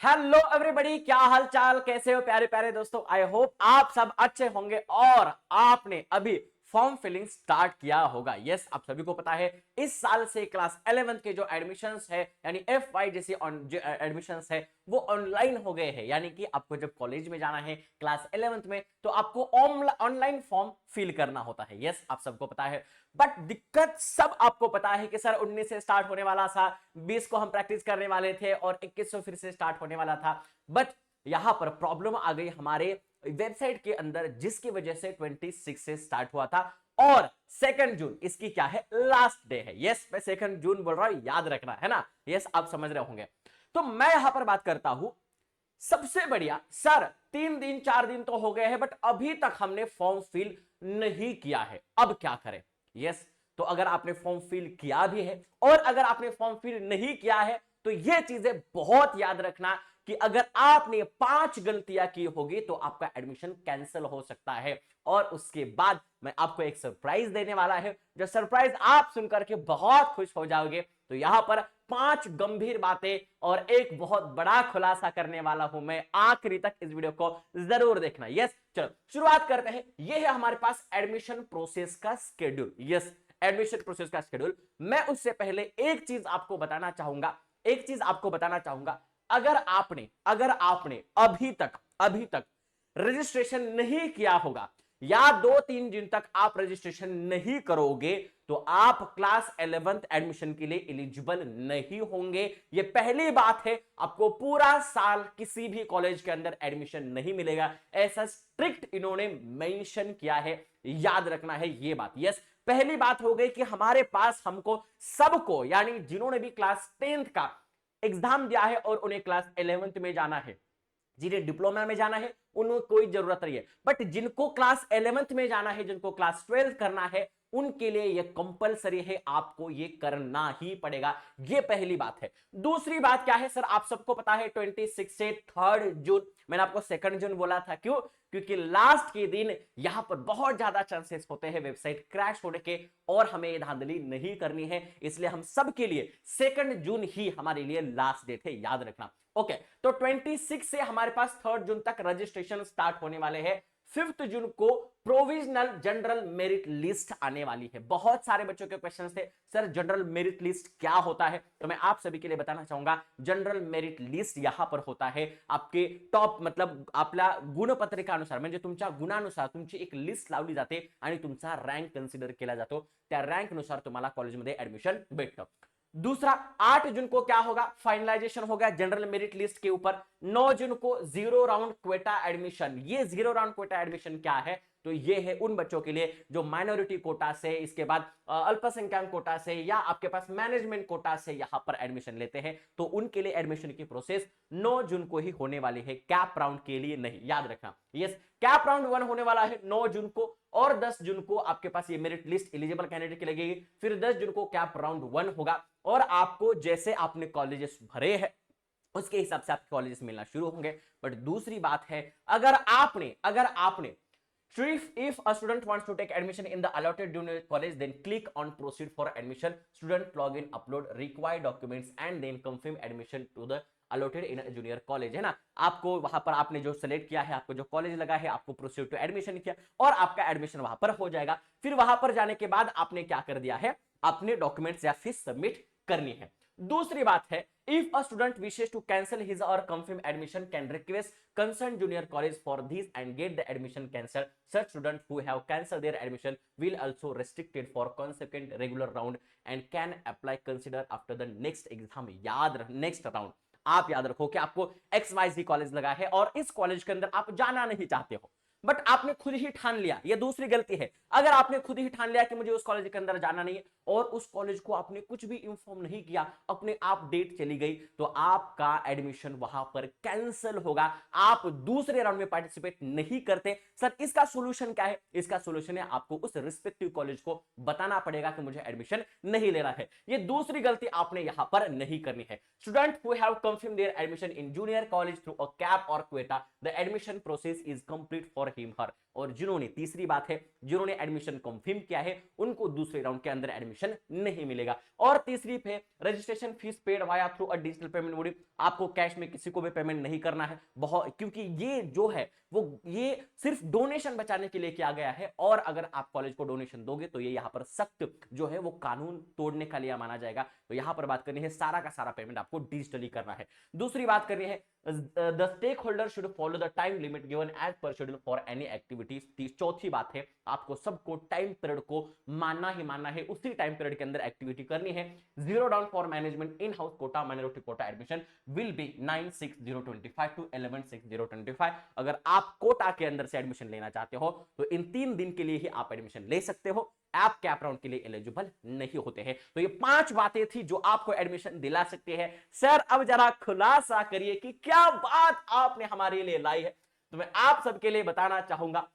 Hello everybody, क्या हाल चाल, कैसे हो प्यारे प्यारे दोस्तों। आई होप आप सब अच्छे होंगे और आपने अभी फॉर्म फिलिंग स्टार्ट किया होगा। यस, आप सभी को पता है इस साल से क्लास 11th के जो एडमिशंस है यानी FY जैसे एडमिशंस है वो ऑनलाइन हो गए हैं। यानी कि आपको जब कॉलेज में जाना है क्लास 11th में तो आपको ऑनलाइन फॉर्म फिल करना होता है। यस, आप सबको पता है। बट दिक्कत सब आपको पता है कि सर 19 से स्टार्ट होने वाला था, 20 को हम प्रैक्टिस करने वाले थे और 21 से फिर से स्टार्ट होने वाला था। बट यहां पर प्रॉब्लम आ गई हमारे वेबसाइट के अंदर, जिसकी वजह से 26 से स्टार्ट हुआ था और 2 जून इसकी क्या है, लास्ट डे है। यस, मैं 2 जून बोल रहा हूं, याद रखना है ना। यस, आप समझ रहे होंगे। तो मैं यहां पर बात करता हूं सबसे बढ़िया। सर 3 दिन 4 दिन तो हो गए हैं बट अभी तक हमने फॉर्म फिल नहीं किया है, अब क्या करें। यस, तो अगर आपने फॉर्म फिल किया भी है और अगर आपने फॉर्म फिल नहीं किया है तो यह चीजें बहुत याद रखना कि अगर आपने 5 गलतियां की होगी तो आपका एडमिशन कैंसिल हो सकता है। और उसके बाद मैं आपको एक सरप्राइज देने वाला है, जो सरप्राइज आप सुनकर के बहुत खुश हो जाओगे। तो यहां पर 5 गंभीर बातें और एक बहुत बड़ा खुलासा करने वाला हूं मैं, आखिरी तक इस वीडियो को जरूर देखना। यस, चलो शुरुआत करते हैं। यह है हमारे पास एडमिशन प्रोसेस का शेड्यूल। यस, एडमिशन प्रोसेस का शेड्यूल। मैं उससे पहले एक चीज आपको बताना चाहूंगा। अगर आपने अभी तक रजिस्ट्रेशन नहीं किया होगा या 2-3 दिन तक आप रजिस्ट्रेशन नहीं करोगे तो आप क्लास 11th एडमिशन के लिए एलिजिबल नहीं होंगे। यह पहली बात है। आपको पूरा साल किसी भी कॉलेज के अंदर एडमिशन नहीं मिलेगा, ऐसा स्ट्रिक्ट इन्होंने मेंशन किया है, याद रखना है यह बात। यस, पहली बात हो गई कि हमारे पास हमको सबको, यानी जिन्होंने भी क्लास 10th का एग्जाम दिया है और उन्हें क्लास 11th में जाना है, जिन्हें डिप्लोमा में जाना है उनको कोई जरूरत नहीं है। बट जिनको क्लास 11th में जाना है, जिनको क्लास 12 करना है, उनके लिए यह कंपलसरी है, आपको यह करना ही पड़ेगा। यह पहली बात है। दूसरी बात क्या है सर, आप सबको पता है 26 से 3 जून, मैंने आपको 2 जून बोला था, क्यों? क्योंकि लास्ट के दिन यहां पर बहुत ज्यादा चांसेस होते हैं वेबसाइट क्रैश होने के और हमें ये धांधली नहीं करनी है, इसलिए हम सब के लिए 2 जून ही हमारे लिए लास्ट डेट है, याद रखना। ओके, तो 26 से हमारे पास 3 जून तक रजिस्ट्रेशन स्टार्ट होने वाले हैं। 5 जून को प्रोविजनल जनरल मेरिट लिस्ट आने वाली है। बहुत सारे बच्चों के क्वेश्चन थे, सर जनरल मेरिट लिस्ट क्या होता है, तो मैं आप सभी के लिए बताना चाहूंगा। जनरल मेरिट लिस्ट यहां पर होता है आपके टॉप, मतलब आपल्या गुणपत्रिकानुसार, म्हणजे तुमच्या गुणानुसार तुमची एक लिस्ट लावली जाते आणि तुमचा रँक कन्सिडर केला जातो। त्या रँकनुसार तुम्हाला कॉलेजमध्ये ऍडमिशन भेटतं। दूसरा, 8 जून को क्या होगा, फाइनलाइजेशन होगा जनरल मेरिट लिस्ट के ऊपर। 9 जून को जीरो राउंड क्वेटा एडमिशन। ये जीरो राउंड क्वेटा एडमिशन क्या है, तो ये है उन बच्चों के लिए जो माइनॉरिटी कोटा से, इसके बाद अल्पसंख्यक कोटा से या आपके पास मैनेजमेंट कोटा से यहां पर एडमिशन लेते हैं, तो उनके लिए एडमिशन की प्रोसेस 9 जून को ही होने वाली है, कैप राउंड के लिए नहीं, याद रखना। यस, कैप राउंड 1 होने वाला है 9 जून को और 10 जून को आपके पास ये मेरिट लिस्ट एलिजिबल कैंडिडेट की लगेगी। फिर 10 जून को कैप राउंड 1 होगा और आपको जैसे आपने कॉलेजेस भरे हैं उसके हिसाब से आपके कॉलेजेस मिलना शुरू होंगे। बट दूसरी बात है, अगर आपने if a student wants to take admission in the allotted junior college, then click on proceed for admission, student login, upload required documents and then confirm admission to the allotted in a junior college, है ना। आपको वहां पर आपने जो select किया है, आपको जो कॉलेज लगा है, आपको प्रोसीड टू एडमिशन किया और आपका एडमिशन वहां पर हो जाएगा। फिर वहां पर जाने के बाद आपने क्या कर दिया है, अपने डॉक्यूमेंट्स या फीस सबमिट करनी है। दूसरी बात है, if a student wishes to cancel his or confirm admission, can request concerned junior college for this and get the admission cancelled. Such students who have cancelled their admission will also restricted for consequent regular round and can apply consider after the next exam. Next round आप याद रखो कि आपको XYZ college लगा है और इस college के अंदर आप जाना नहीं चाहते हो, बट आपने खुद ही ठान लिया, यह दूसरी गलती है। अगर आपने खुद ही ठान लिया कि मुझे उस कॉलेज के अंदर जाना नहीं है और उस कॉलेज को आपने कुछ भी इंफॉर्म नहीं किया, अपने आप डेट चली गई, तो आपका एडमिशन वहां पर कैंसिल होगा, आप दूसरे राउंड में पार्टिसिपेट नहीं करते। सर इसका सॉल्यूशन क्या है, इसका सॉल्यूशन है आपको उस रिस्पेक्टिव कॉलेज को बताना पड़ेगा कि मुझे एडमिशन नहीं लेना है। यह दूसरी गलती आपने यहां पर नहीं करनी है। Student who have confirmed their admission in junior college through a CAP और quota, the admission process is complete for him her. और जिन्होंने, तीसरी बात है, जिन्होंने एडमिशन कंफर्म किया है उनको दूसरे राउंड के अंदर एडमिशन नहीं मिलेगा। और तीसरी पे registration fees paid via through a digital payment mode, आपको कैश में किसी को भी पेमेंट नहीं करना है, बहुत, क्योंकि ये जो है वो ये सिर्फ डोनेशन बचाने के लिए किया गया है, और अगर आप कॉलेज को डोनेशन दोगे तो ये यहां पर सख्त जो है वो कानून तोड़ने का लिए माना जाएगा। तो यहां पर बात करनी है सारा का सारा पेमेंट आपको डिजिटली करना है। दूसरी बात करनी है the stakeholder should follow the time limit given as per schedule for any activities. चौथी बात है आपको सबको टाइम पीरियड को मानना ही मानना है, उसी टाइम पीरियड के अंदर एक्टिविटी करनी है। Zero down for management in house quota minority quota admission will be 9/6/025 to 11/6/025। अगर आप कोटा के अंदर से एडमिशन लेना चाहते हो तो इन 3 दिन के लिए ही आप एडमिशन ले सकते हो, आप कैप राउंड के लिए एलिजिबल नहीं होते हैं। तो ये 5 बातें थी जो आपको एडमिशन दिला सकती है। सर अब जरा खुलासा करिए कि क्या बात आपने हमारे लिए लाई है। तो मैं आप सबके लिए बताना चाहूंगा,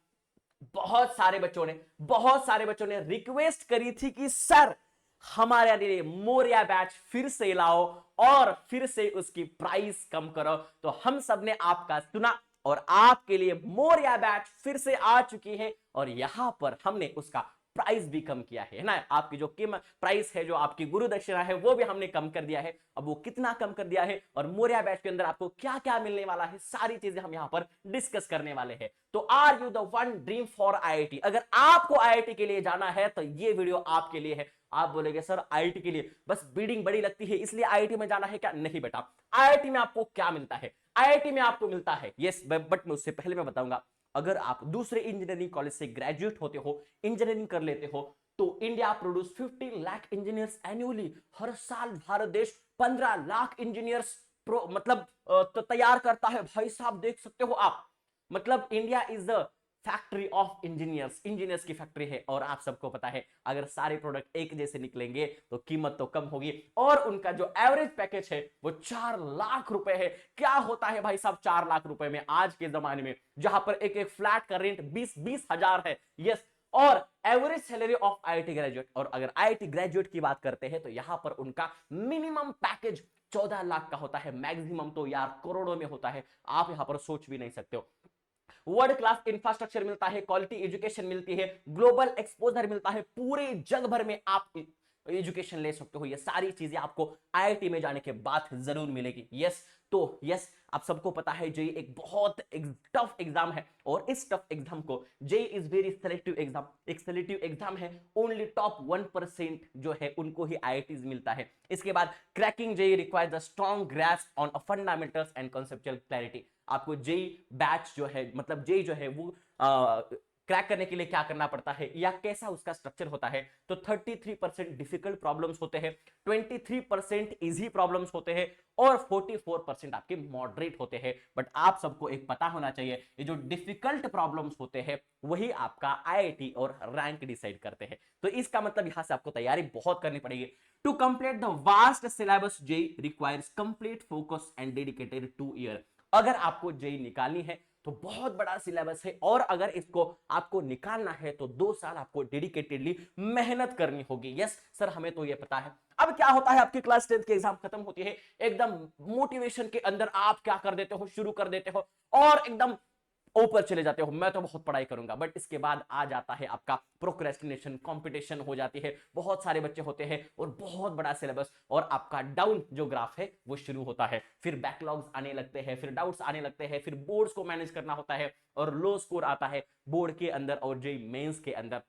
बहुत सारे बच्चों ने रिक्वेस्ट करी थी कि सर हमारे लिए मोरिया बैच फिर से लाओ और फिर से उसकी प्राइस कम करो। तो हम सब ने आपका सुना और आपके लिए मोरिया बैच फिर से आ चुकी है, और यहां पर हमने उसका प्राइस भी कम किया है ना। आपकी जो कीमत प्राइस है, जो आपकी गुरु दक्षिणा है, वो भी हमने कम कर दिया है। अब वो कितना कम कर दिया है और मोरिया बैच के अंदर आपको क्या क्या मिलने वाला है, सारी चीजें हम यहां पर डिस्कस करने वाले हैं। तो are you the one dream for IIT? अगर आपको आईआईटी के लिए जाना है तो ये वीडियो आपके लिए है। आप बोलेंगे सर आईआईटी के लिए बस बिल्डिंग बड़ी लगती है इसलिए आईआईटी में जाना है क्या? नहीं बेटा, आईआईटी में आपको क्या मिलता है? आईआईटी में आपको मिलता है, यस, बट मैं उससे पहले मैं बताऊंगा, अगर आप दूसरे इंजीनियरिंग कॉलेज से ग्रेजुएट होते हो, इंजीनियरिंग कर लेते हो, तो India produce 50 lakh engineers annually. हर साल भारत देश 15 लाख इंजीनियर्स मतलब तैयार करता है। भाई साहब देख सकते हो आप, मतलब India is the factory of engineers की फैक्ट्री है। और आप सबको पता है अगर सारे प्रोडक्ट एक जैसे निकलेंगे तो कीमत तो कम होगी, और उनका जो एवरेज पैकेज है वो 4 लाख रुपए है। क्या होता है भाई साहब 4 लाख रुपए में आज के जमाने में, जहां पर एक एक फ्लैट का रेंट 20-20 हजार है, यस, और average salary of IIT graduate. और अगर आईआईटी ग्रेजुएट की बात करते हैं तो यहां पर उनका मिनिमम पैकेज 14 लाख का होता है, मैक्सिमम तो यार करोड़ों में होता है, आप यहां पर सोच भी नहीं सकते हो। वर्ल्ड क्लास इंफ्रास्ट्रक्चर मिलता है, क्वालिटी एजुकेशन मिलती है, ग्लोबल एक्सपोजर मिलता है, पूरे जग भर में आप एजुकेशन ले सकते हो। ये सारी चीजें आपको आईआईटी में जाने के बाद जरूर मिलेगी। यस, तो यस, आप सबको पता है जेई एक बहुत टफ एग्जाम है, और इस टफ एग्जाम को JEE is very selective exam, एक सेलेक्टिव एग्जाम है, ओनली टॉप 1% जो है उनको ही आईआईटीज मिलता है। इसके बाद cracking JEE requires a strong grasp on fundamentals and conceptual clarity. आपको जेई बैच जो है, मतलब जेई जो है वो क्रैक करने के लिए क्या करना पड़ता है या कैसा उसका स्ट्रक्चर होता है, तो 33% डिफिकल्ट प्रॉब्लम्स होते हैं, 23% इजी प्रॉब्लम्स होते हैं, और 44% आपके मॉडरेट होते हैं। बट आप सबको एक पता होना चाहिए, ये जो डिफिकल्ट प्रॉब्लम्स होते हैं वही आपका आईआईटी और रैंक डिसाइड करते हैं। तो इसका मतलब यहां से आपको तैयारी बहुत करनी पड़ेगी। To complete the vast syllabus JEE requires complete focus and dedicated 2 year. अगर आपको जेई निकालनी है तो बहुत बड़ा सिलेबस है, और अगर इसको आपको निकालना है तो 2 साल आपको डेडिकेटेडली मेहनत करनी होगी। यस सर, हमें तो ये पता है। अब क्या होता है, आपकी क्लास 10 की एग्जाम खत्म होती है, एकदम मोटिवेशन के अंदर आप क्या कर देते हो, शुरू कर देते हो और एकदम ऊपर चले जाते हो, मैं तो बहुत पढ़ाई करूंगा। बट इसके बाद आ जाता है आपका प्रोक्रेस्टिनेशन, कंपटीशन हो जाती है, बहुत सारे बच्चे होते हैं और बहुत बड़ा सिलेबस, और आपका डाउन जो ग्राफ है वो शुरू होता है। फिर बैकलॉग्स आने लगते हैं, फिर डाउट्स आने लगते हैं, फिर बोर्ड्स को मैनेज करना होता है, और लो स्कोर आता है बोर्ड के अंदर और जेईई मेंस के अंदर।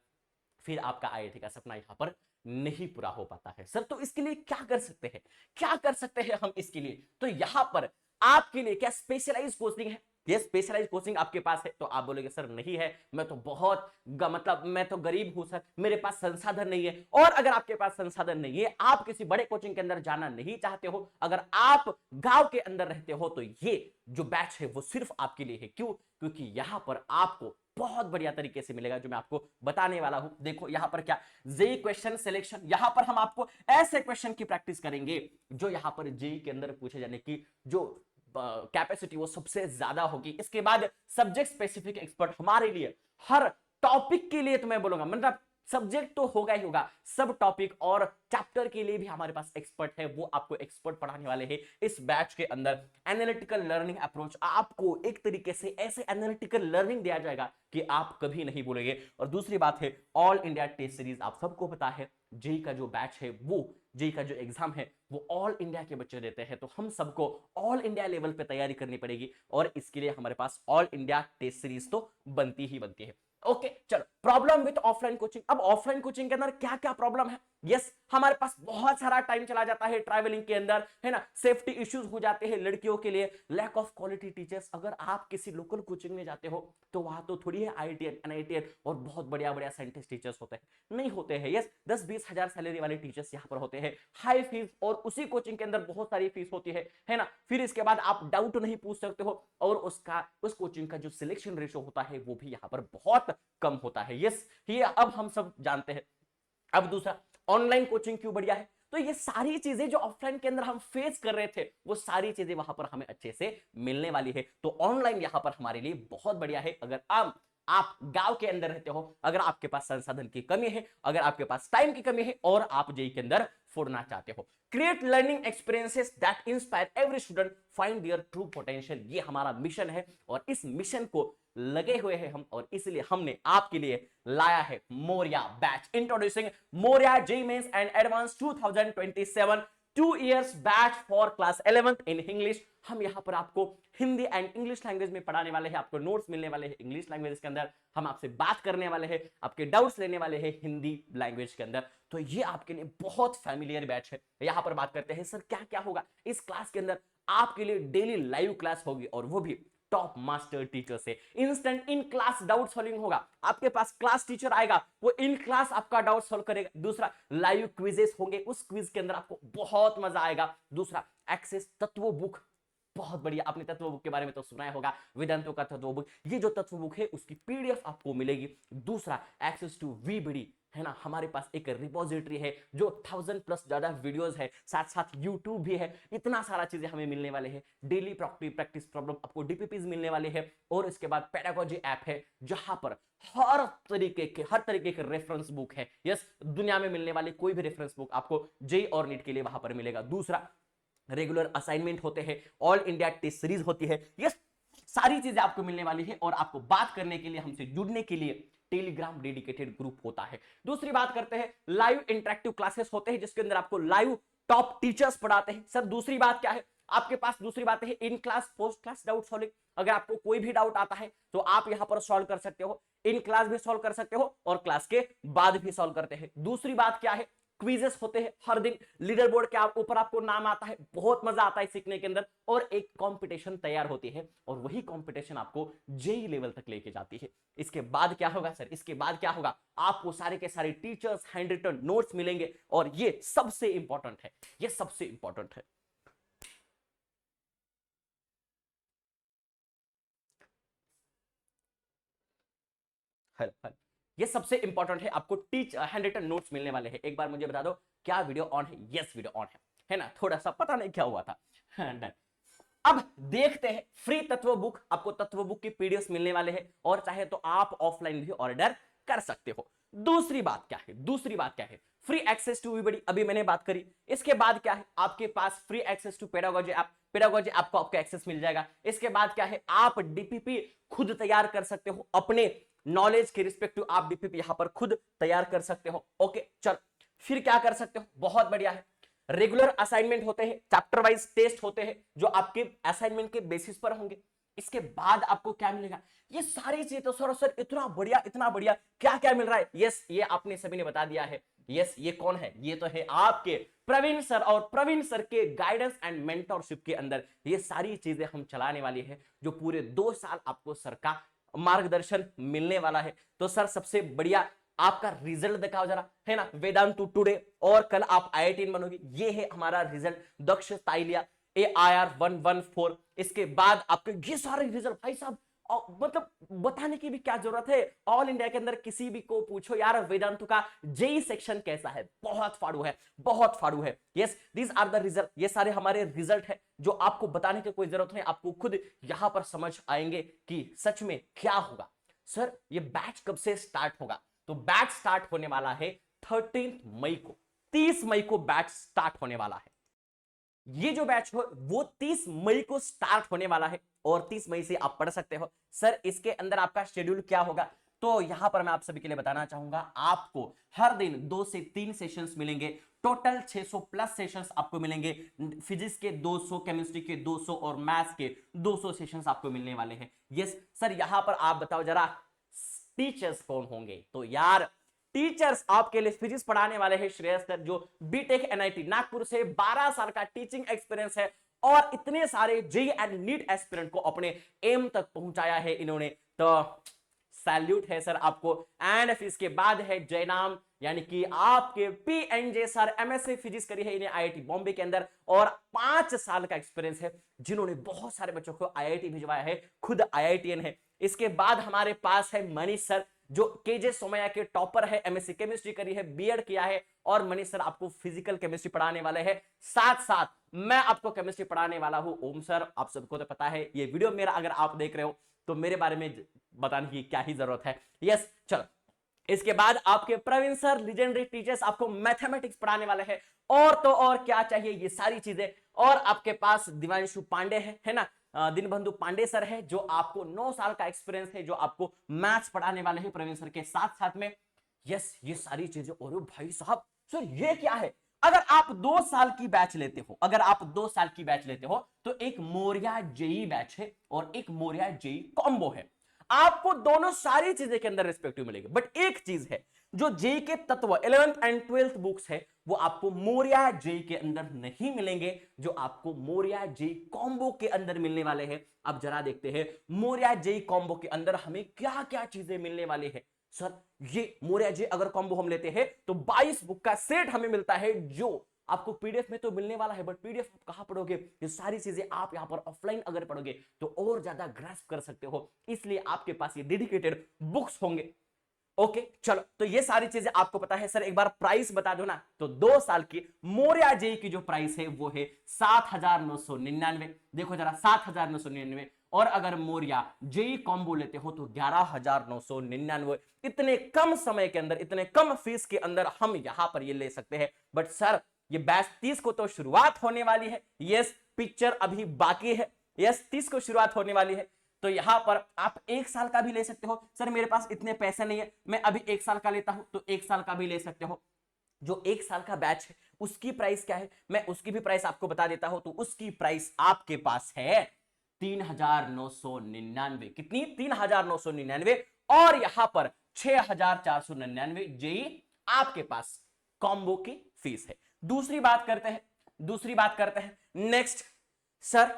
फिर आपका आईआईटी का सपना यहां पर नहीं पूरा हो पाता है। सर तो इसके लिए क्या कर सकते हैं, क्या कर सकते हैं हम इसके लिए? तो यहां पर आपके लिए क्या स्पेशलाइज कोचिंग है? ये स्पेशलाइज कोचिंग आपके पास है? तो आप बोलोगे सर नहीं है, मैं तो बहुत मतलब मैं तो गरीब हूं सर, मेरे पास संसाधन नहीं है। और अगर आपके पास संसाधन नहीं है, आप किसी बड़े कोचिंग के अंदर जाना नहीं चाहते हो, अगर आप गांव के अंदर रहते हो, तो ये जो बैच है वो सिर्फ आपके लिए है। क्यों? क्योंकि यहां पर आपको बहुत बढ़िया तरीके से मिलेगा, जो मैं आपको बताने वाला हूं। देखो यहां पर क्या, जेई क्वेश्चन सिलेक्शन, यहां पर हम आपको ऐसे क्वेश्चन की प्रैक्टिस करेंगे जो यहां पर जेई के अंदर पूछे जाने की जो कैपेसिटी वो सबसे ज्यादा होगी। इसके बाद सब्जेक्ट स्पेसिफिक एक्सपर्ट, हमारे लिए हर टॉपिक के लिए तो मैं बोलूंगा, मतलब सब्जेक्ट तो होगा ही होगा, सब टॉपिक और चैप्टर के लिए भी हमारे पास एक्सपर्ट है, वो आपको एक्सपर्ट पढ़ाने वाले हैं इस बैच के अंदर। एनालिटिकल लर्निंग अप्रोच, आपको एक तरीके से ऐसे एनालिटिकल लर्निंग दिया जाएगा कि आप कभी नहीं भूलेंगे। और दूसरी बात है ऑल इंडिया टेस्ट सीरीज, आप सबको पता है जेई का जो बैच है, वो जेई का जो एग्जाम है वो ऑल इंडिया के बच्चे देते हैं, तो हम सबको ऑल इंडिया लेवल पे तैयारी करनी पड़ेगी और इसके लिए हमारे पास ऑल इंडिया टेस्ट सीरीज तो बनती ही बनती है। ओके चलो, प्रॉब्लम विद ऑफलाइन कोचिंग। अब ऑफलाइन कोचिंग के अंदर क्या क्या प्रॉब्लम है? यस, हमारे पास बहुत सारा टाइम चला जाता है ट्रैवलिंग के अंदर, है ना, सेफ्टी इश्यूज हो जाते हैं लड़कियों के लिए, लैक ऑफ क्वालिटी टीचर्स। अगर आप किसी लोकल कोचिंग में जाते हो तो वहां तो थोड़ी है आईआईटीएन एनआईटीएन और बहुत बढ़िया बढ़िया साइंटिस्ट टीचर्स होते हैं, नहीं होते हैं। यस, 10-20 हजार सैलरी वाले टीचर्स यहाँ पर होते हैं, हाई फीस, और उसी कोचिंग के अंदर बहुत सारी फीस होती है ना। फिर इसके बाद आप डाउट नहीं पूछ सकते हो और उस कोचिंग का जो सिलेक्शन रेशो होता है वो भी यहाँ पर बहुत कम होता है। यस, ये अब हम सब जानते हैं। अब दूसरा, ऑनलाइन कोचिंग क्यों बढ़िया है? तो ये सारी चीजें जो ऑफलाइन के अंदर हम फेस कर रहे थे वो सारी चीजें वहां पर हमें अच्छे से मिलने वाली है, तो ऑनलाइन यहां पर हमारे लिए बहुत बढ़िया है। अगर आप गांव के अंदर रहते हो, अगर आपके पास संसाधन की कमी है, अगर आपके पास टाइम की कमी है और आप जेई के अंदर फोड़ना चाहते हो, create learning experiences that inspire every student find their true potential, ये हमारा मिशन है और इस मिशन को लगे हुए हैं हम, और इसलिए हमने आपके लिए लाया है Moriya batch. Introducing Moriya JEE mains and advance 2027 2 years batch for class 11th इन इंग्लिश। हम यहां पर आपको हिंदी एंड इंग्लिश लैंग्वेज में पढ़ाने वाले हैं, आपको नोट्स मिलने वाले हैं इंग्लिश लैंग्वेज के अंदर, हम आपसे बात करने वाले हैं, आपके डाउट्स लेने वाले हैं हिंदी लैंग्वेज के अंदर। तो ये आपके लिए बहुत फैमिलियर बैच है। यहां पर बात करते हैं सर क्या क्या होगा इस क्लास के अंदर। आपके लिए डेली लाइव क्लास होगी और वो भी टॉप मास्टर टीचर से। Instant in class doubt solving होगा, आपके पास क्लास टीचर आएगा, वो इन क्लास आपका डाउट सॉल्व करेगा। दूसरा, लाइव क्विजेस होंगे, उस क्विज के अंदर आपको बहुत मजा आएगा। दूसरा, एक्सेस तत्व बुक, बहुत बढ़िया, आपने तत्व बुक के बारे में तो सुना होगा, वेदांतों का तत्व बुक, ये जो तत्व बुक है उसकी पीडीएफ आपको मिलेगी। दूसरा, एक्सेस टू वीबीडी, है ना, हमारे पास एक रिपोजिटरी है जो 1000+ ज्यादा वीडियोस है, साथ साथ यूट्यूब भी है, इतना सारा चीजें हमें मिलने वाले हैं। डेली प्रैक्टिस प्रॉब्लम आपको डीपीपीज मिलने वाले हैं, और इसके बाद पेडागोजी ऐप है जहां पर हर तरीके के रेफरेंस बुक है। यस, दुनिया में मिलने वाली कोई भी रेफरेंस बुक आपको जेईई और नीट के लिए वहां पर मिलेगा। दूसरा, रेगुलर असाइनमेंट होते हैं, ऑल इंडिया टेस्ट सीरीज होती है, ये सारी चीजें आपको मिलने वाली है। और आपको बात करने के लिए, हमसे जुड़ने के लिए टेलीग्राम डेडिकेटेड ग्रुप होता है। दूसरी बात करते हैं, लाइव इंटरेक्टिव क्लासेस होते हैं जिसके अंदर आपको लाइव टॉप टीचर्स पढ़ाते हैं। सर दूसरी बात क्या है आपके पास? दूसरी बात है in class post class doubt solving. अगर आपको कोई भी डाउट आता है तो आप यहां पर सॉल्व कर सकते हो, इन क्लास भी सॉल्व कर सकते हो और क्लास के बाद भी सॉल्व करते हैं। दूसरी बात क्या है, क्विजेस होते हैं हर दिन, लीडर बोर्ड के ऊपर आपको नाम आता है, बहुत मजा आता है सीखने के अंदर, और एक कंपटीशन तैयार होती है और वही कंपटीशन आपको जेईई लेवल तक लेके जाती है। इसके बाद क्या होगा सर? इसके बाद क्या होगा? आपको सारे के सारे टीचर्स हैंड रिटन नोट्स मिलेंगे, और ये सबसे इंपॉर्टेंट है, ये सबसे इंपॉर्टेंट है। ये सबसे इंपॉर्टेंट है, आपको हैंड रिटन नोट्स मिलने वाले हैं। एक बार मुझे बता दो क्या वीडियो ऑन है? यस, वीडियो ऑन है ना, थोड़ा सा पता नहीं क्या हुआ था। डन। अब देखते हैं फ्री तत्व बुक, आपको तत्व बुक की पीडीएफ मिलने वाले हैं, और चाहे तो आप ऑफलाइन भी ऑर्डर कर सकते हो। दूसरी बात क्या है? दूसरी बात क्या है? फ्री एक्सेस टू वीबीडी, अभी मैंने बात करी। इसके बाद क्या है? आपके पास free access to pedagogy app, pedagogy app को आपको एक्सेस मिल जाएगा। इसके बाद क्या है? आप डीपीपी खुद तैयार कर सकते हो, अपने नॉलेज के रिस्पेक्टिव आप डीपीपी यहां पर खुद तैयार कर सकते हो। ओके चल, फिर क्या कर सकते हो? बहुत बढ़िया है, रेगुलर असाइनमेंट होते हैं, चैप्टर वाइज टेस्ट होते हैं जो आपके असाइनमेंट के बेसिस पर होंगे। इसके बाद आपको क्या मिलेगा? ये सारी चीजें तो सर इतना बढ़िया, इतना बढ़िया, क्या क्या मिल रहा है? यस, ये आपने सभी ने बता दिया है। यस, ये कौन है? ये तो है आपके प्रवीण सर, और प्रवीण सर के गाइडेंस एंड मेंटरशिप के अंदर ये सारी चीजें हम चलाने वाली है, जो पूरे 2 साल आपको सर का मार्गदर्शन मिलने वाला है। तो सर सबसे बढ़िया आपका रिजल्ट दिखाओ जरा, है ना, वेदांतु टुडे, और कल आप IIT बनोगे। ये है हमारा रिजल्ट, दक्ष ताइलिया AIR 114। इसके बाद आपके ये सारे रिजल्ट भाई साहब, मतलब बताने की भी क्या जरूरत है, ऑल इंडिया के अंदर किसी भी को पूछो यार वेदांतु का जेईई सेक्शन कैसा है, बहुत फाड़ू है, बहुत फाड़ू है। Yes, these are the result, ये सारे हमारे रिजल्ट है जो आपको बताने की कोई जरूरत नहीं, आपको खुद यहां पर समझ आएंगे कि सच में क्या होगा। सर ये बैच कब से स्टार्ट होगा? तो बैच स्टार्ट होने वाला है 13 मई को, 30 मई को बैच स्टार्ट होने वाला है। ये जो बैच हो वो 30 मई को स्टार्ट होने वाला है और 30 मई से आप पढ़ सकते हो। सर इसके अंदर आपका शेड्यूल क्या होगा, तो यहां पर मैं आप सभी के लिए बताना चाहूंगा, आपको हर दिन 2 से 3 सेशंस मिलेंगे, टोटल 600 प्लस सेशंस आपको मिलेंगे। फिजिक्स के 200, केमिस्ट्री के 200 और मैथ्स के 200 सेशंस आपको मिलने वाले हैं। यस सर, यहां पर आप बताओ जरा टीचर्स कौन होंगे, तो यार टीचर्स आपके लिए फिजिक्स पढ़ाने वाले हैं श्रेयस सर, जो बीटेक एनआईटी नागपुर से 12 साल का टीचिंग एक्सपीरियंस है और इतने सारे जेईई एंड नीट एस्पिरेंट को अपने एम तक पहुंचाया है इन्होंने, तो सैल्यूट है सर आपको। एंड फिर इसके बाद है जयनाम, यानी कि आपके पीएनजे सर, एमएससी फिजिक्स करी है इन्हें आईआईटी बॉम्बे के अंदर और 5 साल का एक्सपीरियंस है, जिन्होंने बहुत सारे बच्चों को आईआईटी भिजवाया है, खुद आईआईटीएन है। इसके बाद हमारे पास है मनीष सर, जो केजे सोमैया के टॉपर है, एमएससी केमिस्ट्री करी है, बीएड किया है और मनीष सर आपको फिजिकल केमिस्ट्री पढ़ाने वाले हैं। साथ साथ मैं आपको केमिस्ट्री पढ़ाने वाला हूं ओम सर, आप सबको तो पता है, ये वीडियो मेरा अगर आप देख रहे हो तो मेरे बारे में बताने की क्या ही जरूरत है। यस चलो, इसके बाद आपके प्रवीण सर लीजेंडरी टीचर्स आपको मैथमेटिक्स पढ़ाने वाले हैं, और तो और क्या चाहिए ये सारी चीजें। और आपके पास दिवांशु पांडे है ना, दीनबंधु पांडे सर है, जो आपको 9 साल का एक्सपीरियंस है, जो आपको मैथ्स पढ़ाने वाले हैं प्रवीण सर के साथ साथ में। यस ये सारी चीजें, और भाई साहब सर ये क्या है, अगर आप 2 साल की बैच लेते हो, अगर आप 2 साल की बैच लेते हो तो एक मोरिया जेई बैच है और एक मोरिया जेई कॉम्बो है, आपको दोनों सारी चीजें के अंदर रिस्पेक्टिव मिलेगी। बट एक चीज है, जो जेई के तत्व 11th एंड 12th बुक्स है वो आपको मोरिया जेई के अंदर नहीं मिलेंगे, जो आपको मोरिया जेई कॉम्बो के अंदर मिलने वाले हैं। अब जरा देखते हैं मोरिया जेई कॉम्बो के अंदर हमें क्या क्या चीजें मिलने वाली है। सर ये मोरिया जेई अगर कॉम्बो हम लेते हैं तो 22 बुक का सेट हमें मिलता है, जो आपको पीडीएफ में तो मिलने वाला है, बट पीडीएफ आप कहां पढ़ोगे, ये सारी चीजें आप यहां पर ऑफलाइन अगर पढ़ोगे तो और ज्यादा ग्रास्प कर सकते हो, इसलिए आपके पास ये डेडिकेटेड बुक्स होंगे। ओके चलो, तो ये सारी चीजें आपको पता है। सर एक बार प्राइस बता दो ना, तो 2 साल की मोरिया जेई की जो प्राइस है वो है 7,999। देखो जरा 7,999, और अगर मोरिया जेई कॉम्बो लेते हो तो 11,999। इतने कम समय के अंदर, इतने कम फीस के अंदर हम यहां पर ये ले सकते हैं। बट सर ये बैच 30 को तो शुरुआत होने वाली है, यस पिक्चर अभी बाकी है, यस 30 को शुरुआत होने वाली है, तो यहां पर आप 1 साल का भी ले सकते हो। सर मेरे पास इतने पैसे नहीं है, मैं अभी 1 साल का लेता हूं, तो 1 साल का भी ले सकते हो। जो 1 साल का बैच है उसकी प्राइस क्या है, मैं उसकी भी प्राइस आपको बता देता हूं, तो उसकी प्राइस आपके पास है 3,999। कितनी? 3,999, और यहां पर 6,499 जेई आपके पास कॉम्बो की फीस है। दूसरी बात करते हैं नेक्स्ट। सर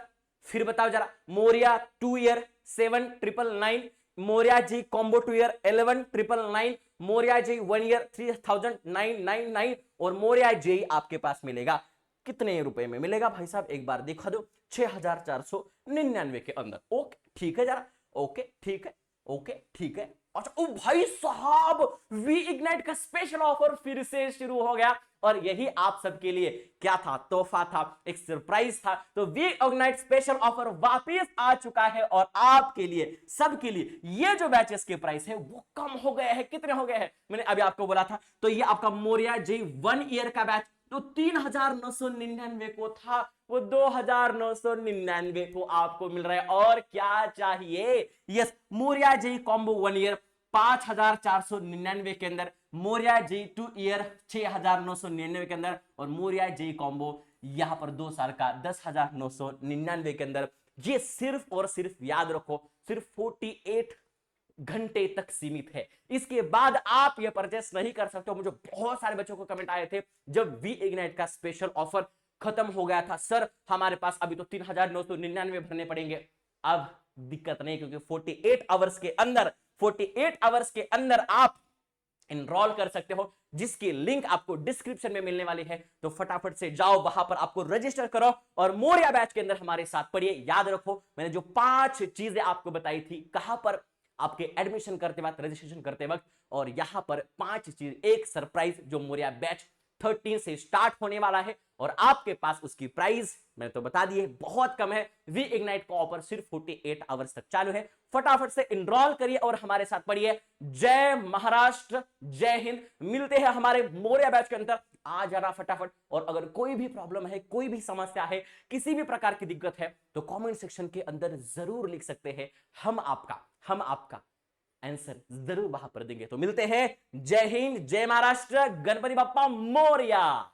फिर बताओ जरा, मोरिया 2 ईयर 7,999, मोरिया जी कॉम्बो 2 ईयर 11,999, मोरिया जी 1 ईयर 3,999, और मोरिया जी आपके पास मिलेगा कितने रुपए में मिलेगा भाई साहब, एक बार दिखा दो, 6,499 के अंदर। ओके ठीक है जरा, ओके ठीक है, ओके ठीक है। अच्छा ओ भाई साहब, वी इग्नाइट का स्पेशल ऑफर फिर से शुरू हो गया, और यही आप सबके लिए क्या था, तोहफा था, एक सरप्राइज था। तो वी इग्नाइट स्पेशल ऑफर वापस आ चुका है, और आपके लिए, सबके लिए ये जो बैचेस के प्राइस है वो कम हो गए हैं। कितने हो गए हैं, मैंने अभी आपको बोला था। तो ये आपका मोरिया जेई 1 ईयर का बैच तो 3,999 को था, वो 2,999 को आपको मिल रहा है। और क्या चाहिए, yes Moriya JEE combo 1 year 5,499 के अंदर, मोरिया जेई 2 ईयर 6,999 के अंदर, और मोरिया जेई कॉम्बो यहां पर 2 साल का 10,999 के अंदर। ये सिर्फ और सिर्फ याद रखो, सिर्फ 48 घंटे तक सीमित है, इसके बाद आप ये परचेस नहीं कर सकते हो। मुझे बहुत सारे बच्चों को कमेंट आए थे जब वी इग्नाइट का स्पेशल ऑफर खत्म हो गया था, सर हमारे पास अभी तो 3,999 भरने पड़ेंगे। अब दिक्कत नहीं, क्योंकि 48 आवर्स के अंदर आप इनरोल कर सकते हो, जिसकी लिंक आपको डिस्क्रिप्शन में मिलने वाली है। तो फटाफट से जाओ, वहां पर आपको रजिस्टर करो और मोरिया बैच के अंदर हमारे साथ पढ़िए। याद रखो मैंने जो 5 चीजें आपको बताई थी, कहां पर, आपके एडमिशन करते वक्त, रजिस्ट्रेशन करते वक्त, और यहां पर 5 चीज, एक सरप्राइज जो मोरिया बैच 13 से स्टार्ट होने वाला है और आपके पास उसकी प्राइस मैंने तो बता दी है बहुत कम है। वी इग्नाइट का ऑफर सिर्फ 48 आवर्स तक चालू है। फटाफट से इनरोल करिए और हमारे साथ पढ़िए। जय महाराष्ट्र, जय हिंद। मिलते हैं हमारे मौर्य बैच के अंदर। आ जाना फटाफट। और अगर कोई भी प्रॉब्लम है, कोई भी समस्या है, किसी भी प्रकार की दिक्कत है तो कमेंट सेक्शन के अंदर जरूर लिख सकते हैं। हम आपका आंसर जरूर वहां पर देंगे। तो मिलते हैं। जय हिंद, जय महाराष्ट्र, गणपति बप्पा मोरया।